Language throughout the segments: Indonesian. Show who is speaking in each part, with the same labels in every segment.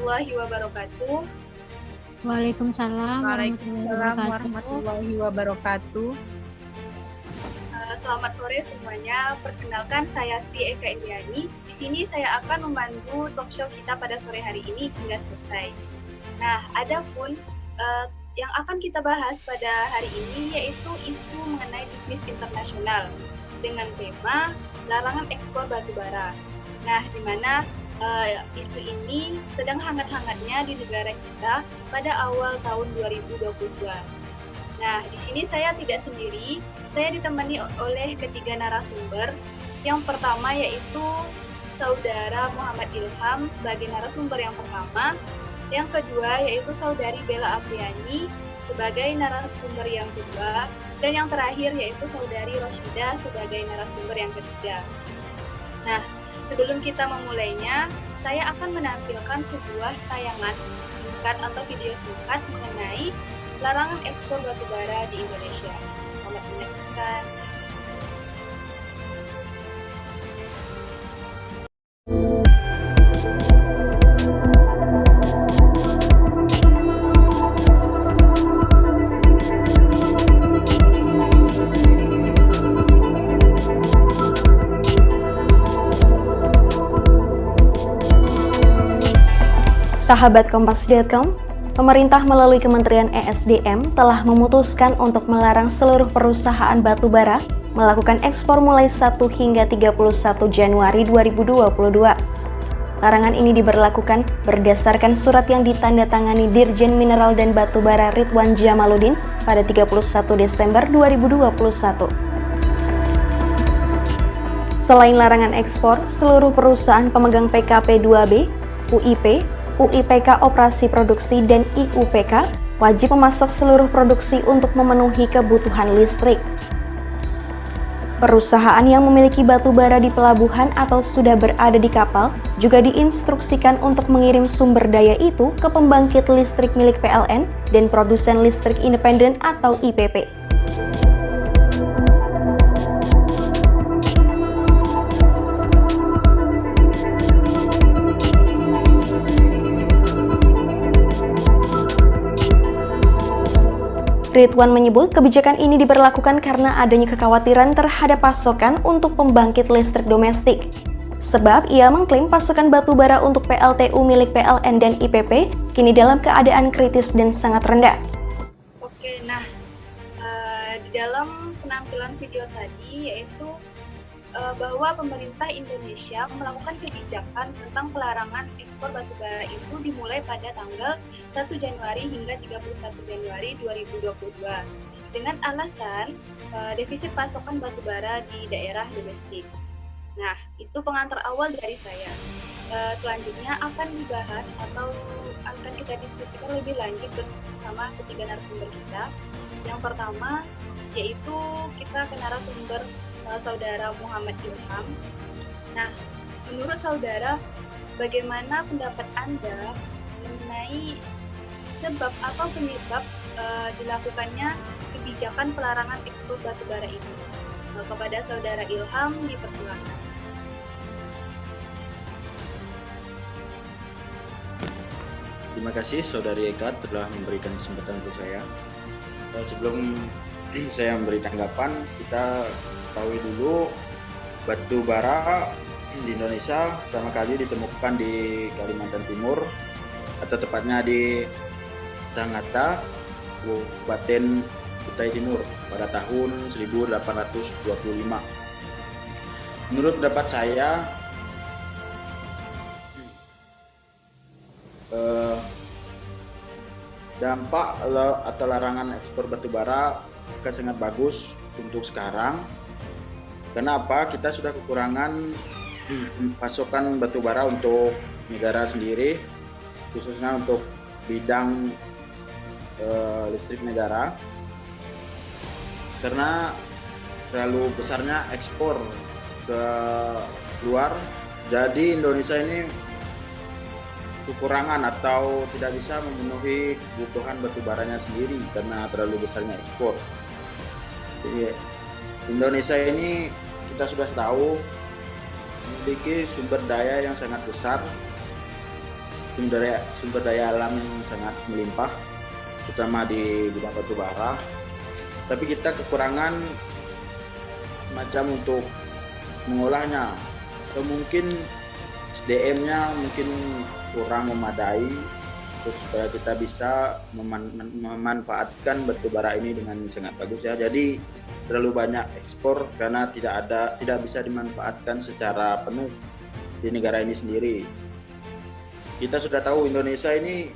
Speaker 1: warahmatullahi wabarakatuh.
Speaker 2: Waalaikumsalam
Speaker 3: Waalaikumsalam warahmatullahi wabarakatuh.
Speaker 1: Selamat sore semuanya. Perkenalkan, saya Sri Eka Indiani. Di sini saya akan memandu talk show kita pada sore hari ini hingga selesai. Nah, adapun yang akan kita bahas pada hari ini yaitu isu mengenai bisnis internasional dengan tema larangan ekspor batubara. Nah, di mana isu ini sedang hangat-hangatnya di negara kita pada awal tahun 2022. Nah, di sini saya tidak sendiri, saya ditemani oleh ketiga narasumber. Yang pertama yaitu Saudara Muhammad Ilham sebagai narasumber yang pertama. Yang kedua yaitu Saudari Bella Apriani sebagai narasumber yang kedua. Dan yang terakhir yaitu Saudari Roshida sebagai narasumber yang ketiga. Nah, sebelum kita memulainya, saya akan menampilkan sebuah tayangan singkat atau video singkat mengenai larangan ekspor batubara di Indonesia. Selamat menyaksikan.
Speaker 4: Sahabat Kompas.com, pemerintah melalui Kementerian ESDM telah memutuskan untuk melarang seluruh perusahaan batubara melakukan ekspor mulai 1 hingga 31 Januari 2022. Larangan ini diberlakukan berdasarkan surat yang ditandatangani Dirjen Mineral dan Batubara Ridwan Jamaluddin pada 31 Desember 2021. Selain larangan ekspor, seluruh perusahaan pemegang PKP 2B, UIP, UIPK Operasi Produksi dan IUPK wajib memasok seluruh produksi untuk memenuhi kebutuhan listrik. Perusahaan yang memiliki batu bara di pelabuhan atau sudah berada di kapal juga diinstruksikan untuk mengirim sumber daya itu ke pembangkit listrik milik PLN dan produsen listrik independen atau IPP. Ridwan menyebut kebijakan ini diberlakukan karena adanya kekhawatiran terhadap pasokan untuk pembangkit listrik domestik. Sebab ia mengklaim pasokan batu bara untuk PLTU milik PLN dan IPP kini dalam keadaan kritis dan sangat rendah.
Speaker 1: Oke, nah di dalam penampilan video tadi yaitu bahwa pemerintah Indonesia melakukan kebijakan tentang pelarangan ekspor batubara itu dimulai pada tanggal 1 Januari hingga 31 Januari 2022 dengan alasan defisit pasokan batubara di daerah domestik. Nah, itu pengantar awal dari saya. Selanjutnya akan dibahas atau akan kita diskusikan lebih lanjut bersama ketiga narasumber kita. Yang pertama yaitu kita ke narasumber Saudara Muhammad Ilham. Nah, menurut saudara, bagaimana pendapat Anda mengenai sebab atau penyebab dilakukannya kebijakan pelarangan ekspor batubara ini? Kepada Saudara Ilham, dipersilakan.
Speaker 5: Terima kasih Saudari Eka telah memberikan kesempatan untuk saya. Sebelum saya memberi tanggapan, kita ketahui dulu batu bara di Indonesia pertama kali ditemukan di Kalimantan Timur atau tepatnya di Sangatta, Kabupaten Kutai Timur pada tahun 1825. Menurut pendapat saya, dampak atau larangan ekspor batubara akan sangat bagus untuk sekarang. Kenapa? Kita sudah kekurangan pasokan batubara untuk negara sendiri, khususnya untuk bidang listrik negara, karena terlalu besarnya ekspor ke luar. Jadi Indonesia ini kekurangan atau tidak bisa memenuhi kebutuhan batubaranya sendiri karena terlalu besarnya ekspor. Jadi Indonesia ini kita sudah tahu memiliki sumber daya yang sangat besar, sumber daya alam yang sangat melimpah, terutama di bidang batu bara. Tapi kita kekurangan macam untuk mengolahnya, atau mungkin SDM-nya mungkin kurang memadai untuk supaya kita bisa memanfaatkan batu bara ini dengan sangat bagus ya. Jadi terlalu banyak ekspor karena tidak bisa dimanfaatkan secara penuh di negara ini sendiri. Kita sudah tahu Indonesia ini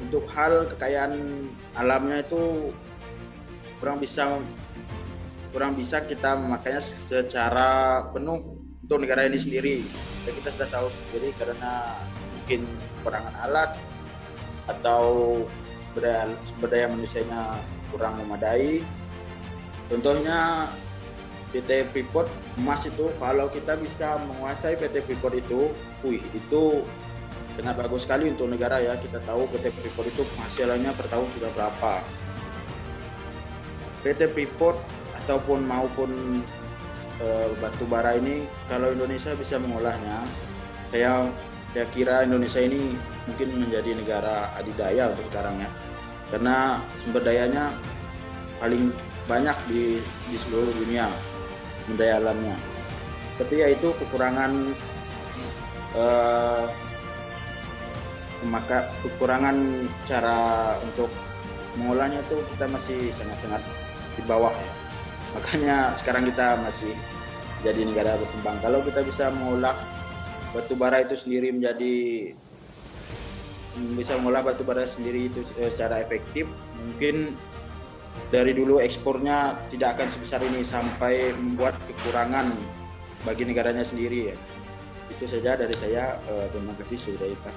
Speaker 5: untuk hal kekayaan alamnya itu kurang bisa kita memakainya secara penuh untuk negara ini sendiri. Dan kita sudah tahu sendiri karena mungkin kekurangan alat atau sumber daya manusianya kurang memadai. Contohnya PT Freeport emas itu, kalau kita bisa menguasai PT Freeport itu sangat bagus sekali untuk negara ya. Kita tahu PT Freeport itu penghasilannya per tahun sudah berapa. PT Freeport maupun batu bara ini, kalau Indonesia bisa mengolahnya, saya kira Indonesia ini mungkin menjadi negara adidaya untuk sekarang ya, karena sumber dayanya paling banyak di seluruh dunia, sumber daya alamnya. Tapi ya itu kekurangan cara untuk mengolahnya itu kita masih sangat-sangat di bawah ya. Makanya sekarang kita masih jadi negara berkembang. Kalau kita bisa mengolah batu bara itu sendiri secara efektif, mungkin dari dulu ekspornya tidak akan sebesar ini sampai membuat kekurangan bagi negaranya sendiri ya. Itu saja dari saya. Terima kasih sudah Ika.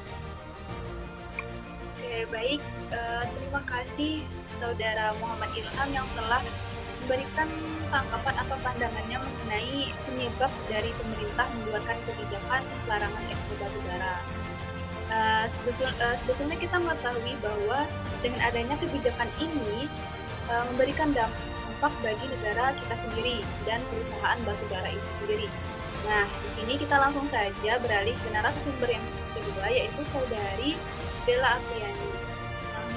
Speaker 1: Oke, baik. Terima kasih Saudara Muhammad Ilham yang telah memberikan tanggapan atau pandangannya mengenai penyebab dari pemerintah mengeluarkan kebijakan larangan ekspor batu bara. Sebetulnya kita mengetahui bahwa dengan adanya kebijakan ini memberikan dampak bagi negara kita sendiri dan perusahaan batu bara itu sendiri. Nah, di sini kita langsung saja beralih ke narasumber yang kedua, yaitu Saudari Bella Apriani.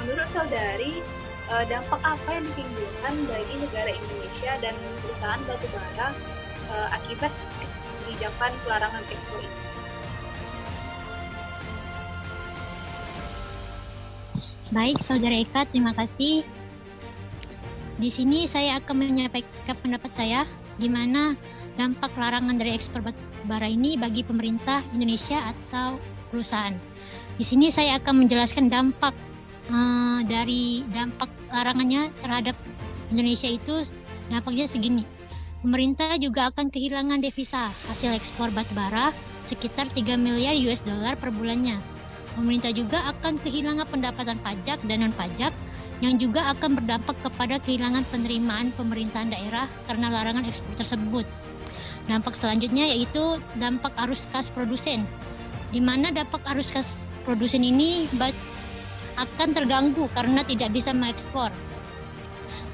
Speaker 1: Menurut Saudari, dampak apa yang ditimbulkan bagi negara Indonesia dan perusahaan batu bara akibat kebijakan pelarangan ekspor ini?
Speaker 2: Baik, Saudara Eka, terima kasih. Di sini saya akan menyampaikan pendapat saya di mana dampak larangan dari ekspor batu bara ini bagi pemerintah Indonesia atau perusahaan. Di sini saya akan menjelaskan dampak dari dampak larangannya terhadap Indonesia itu. Dampaknya segini. Pemerintah juga akan kehilangan devisa hasil ekspor batu bara sekitar 3 miliar US dollar per bulannya. Pemerintah juga akan kehilangan pendapatan pajak dan non-pajak yang juga akan berdampak kepada kehilangan penerimaan pemerintahan daerah karena larangan ekspor tersebut. Dampak selanjutnya yaitu dampak arus kas produsen, di mana dampak arus kas produsen ini akan terganggu karena tidak bisa mengekspor.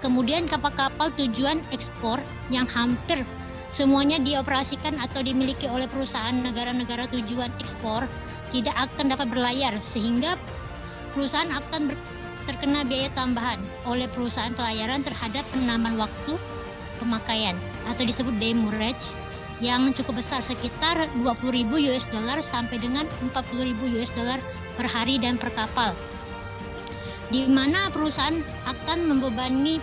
Speaker 2: Kemudian kapal-kapal tujuan ekspor yang hampir semuanya dioperasikan atau dimiliki oleh perusahaan negara-negara tujuan ekspor tidak akan dapat berlayar, sehingga perusahaan akan terkena biaya tambahan oleh perusahaan pelayaran terhadap penambahan waktu pemakaian atau disebut demurrage yang cukup besar, sekitar 20.000 US dollar sampai dengan 40.000 US dollar per hari dan per kapal, di mana perusahaan akan membebani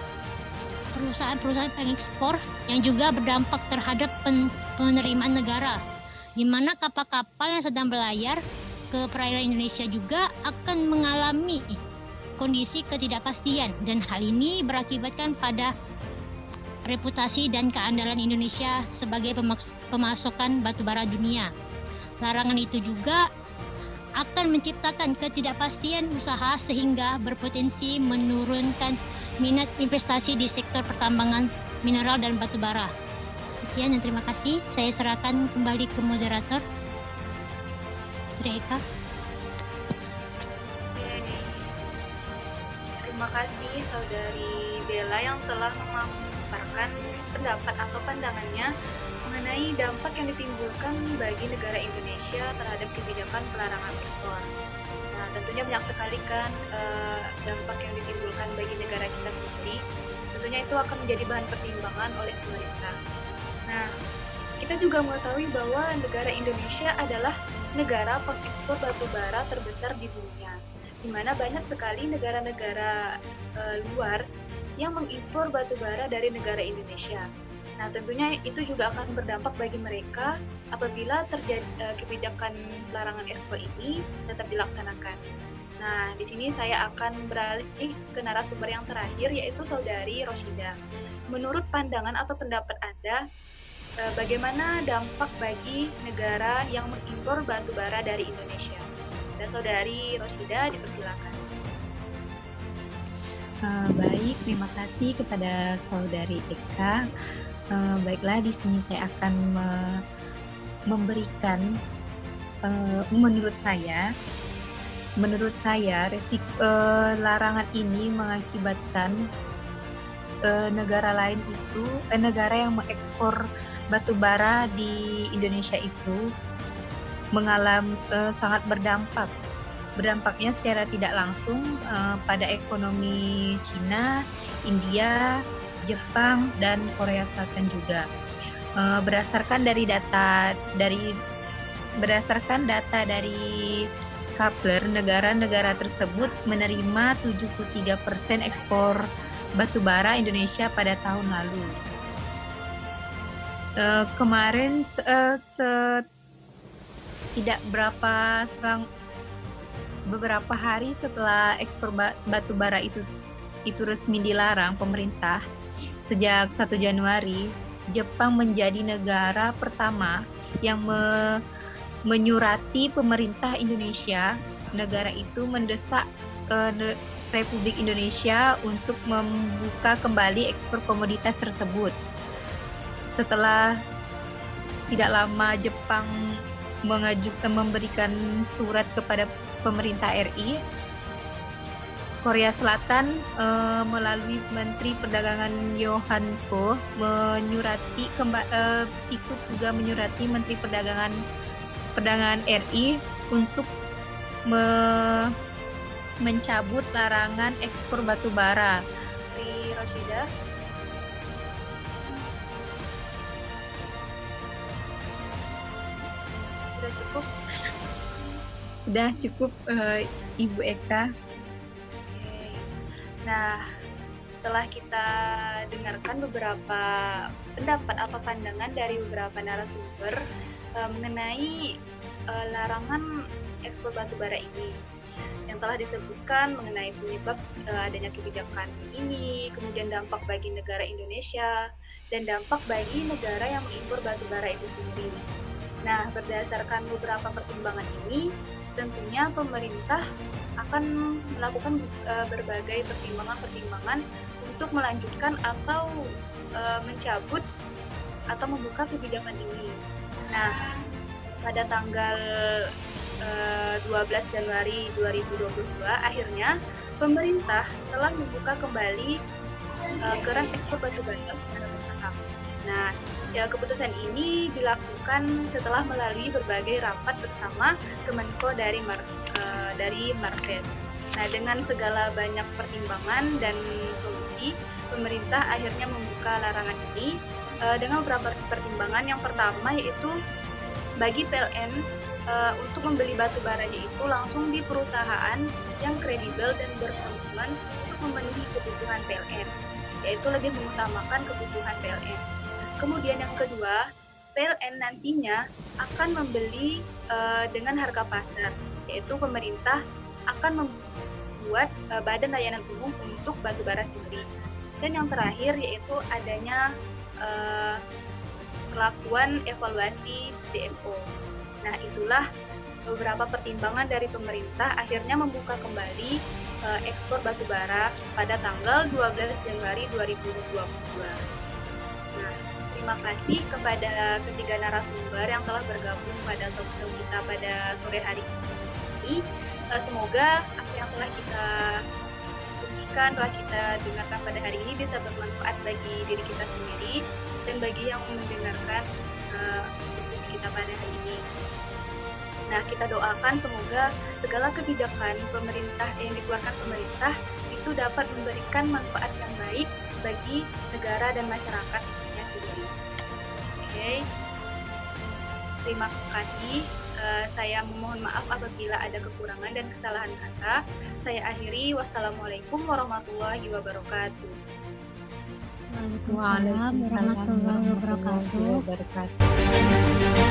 Speaker 2: perusahaan pengekspor yang juga berdampak terhadap penerimaan negara, di mana kapal-kapal yang sedang berlayar ke perairan Indonesia juga akan mengalami kondisi ketidakpastian, dan hal ini berakibatkan pada reputasi dan keandalan Indonesia sebagai pemasokan batu bara dunia. Larangan itu juga akan menciptakan ketidakpastian usaha sehingga berpotensi menurunkan minat investasi di sektor pertambangan mineral dan batu bara. Sekian dan terima kasih. Saya serahkan kembali ke moderator. Sudah Eka.
Speaker 1: Terima kasih Saudari Bella yang telah memaparkan pendapat atau pandangannya mengenai dampak yang ditimbulkan bagi negara Indonesia terhadap kebijakan pelarangan ekspor. Nah, tentunya banyak sekali kan dampak yang ditimbulkan bagi negara kita sendiri. Tentunya itu akan menjadi bahan pertimbangan oleh pemerintah. Nah, kita juga mengetahui bahwa negara Indonesia adalah negara pengekspor batu bara terbesar di dunia, di mana banyak sekali negara-negara luar yang mengimpor batu bara dari negara Indonesia. Nah, tentunya itu juga akan berdampak bagi mereka apabila terjadi kebijakan pelarangan ekspor ini tetap dilaksanakan. Nah, di sini saya akan beralih ke narasumber yang terakhir, yaitu Saudari Roshida. Menurut pandangan atau pendapat Anda, bagaimana dampak bagi negara yang mengimpor batu bara dari Indonesia? Dan Saudari Roshida, dipersilakan.
Speaker 3: Baik, terima kasih kepada Saudari Eka. Baiklah, di sini saya akan memberikan menurut saya resiko larangan ini mengakibatkan negara lain itu negara yang mengekspor batu bara di Indonesia itu mengalami sangat berdampaknya secara tidak langsung pada ekonomi Cina, India, Jepang, dan Korea Selatan juga. Berdasarkan dari Kepler, negara-negara tersebut menerima 73% ekspor batu bara Indonesia pada tahun lalu. Kemarin beberapa hari setelah ekspor batu bara itu resmi dilarang pemerintah sejak 1 Januari, Jepang menjadi negara pertama yang menyurati pemerintah Indonesia. Negara itu mendesak Republik Indonesia untuk membuka kembali ekspor komoditas tersebut. Setelah tidak lama Jepang memberikan surat kepada pemerintah RI, Korea Selatan melalui Menteri Perdagangan Yohan Ko ikut juga menyurati Menteri Perdagangan RI untuk mencabut larangan ekspor batu bara.
Speaker 1: Dari Roshida.
Speaker 3: Sudah cukup Ibu Eka.
Speaker 1: Nah, setelah kita dengarkan beberapa pendapat atau pandangan dari beberapa narasumber mengenai larangan ekspor batu bara ini, yang telah disebutkan mengenai penyebab adanya kebijakan ini, kemudian dampak bagi negara Indonesia, dan dampak bagi negara yang mengimpor batu bara itu sendiri. Nah, berdasarkan beberapa pertimbangan ini, tentunya pemerintah akan melakukan berbagai pertimbangan-pertimbangan untuk melanjutkan atau mencabut atau membuka kebijakan ini. Nah, pada tanggal 12 Januari 2022, akhirnya pemerintah telah membuka kembali keran ekspor batu bara secara bertahap. Nah, keputusan ini dilakukan setelah melalui berbagai rapat bersama Kemenko dari Marques. Nah, dengan segala banyak pertimbangan dan solusi, pemerintah akhirnya membuka larangan ini dengan beberapa pertimbangan. Yang pertama yaitu bagi PLN untuk membeli batu baranya itu langsung di perusahaan yang kredibel dan berkomitmen untuk memenuhi kebutuhan PLN, yaitu lebih mengutamakan kebutuhan PLN. Kemudian yang kedua, PLN nantinya akan membeli dengan harga pasar, yaitu pemerintah akan membuat badan layanan umum untuk batu bara sendiri. Dan yang terakhir yaitu adanya perlakuan evaluasi DMO. Nah, itulah beberapa pertimbangan dari pemerintah akhirnya membuka kembali ekspor batu bara pada tanggal 12 Januari 2022. Nah, terima kasih kepada ketiga narasumber yang telah bergabung pada talkshow kita pada sore hari ini. Semoga apa yang telah kita diskusikan pastikan telah kita dengarkan pada hari ini bisa bermanfaat bagi diri kita sendiri dan bagi yang mendengarkan diskusi kita pada hari ini. Nah, kita doakan semoga segala kebijakan pemerintah yang dikeluarkan pemerintah itu dapat memberikan manfaat yang baik bagi negara dan masyarakatnya sendiri. Oke. Terima kasih. Saya memohon maaf apabila ada kekurangan dan kesalahan kata. Saya akhiri. Wassalamualaikum warahmatullahi wabarakatuh.
Speaker 2: Waalaikumsalam warahmatullahi wabarakatuh.
Speaker 3: wabarakatuh.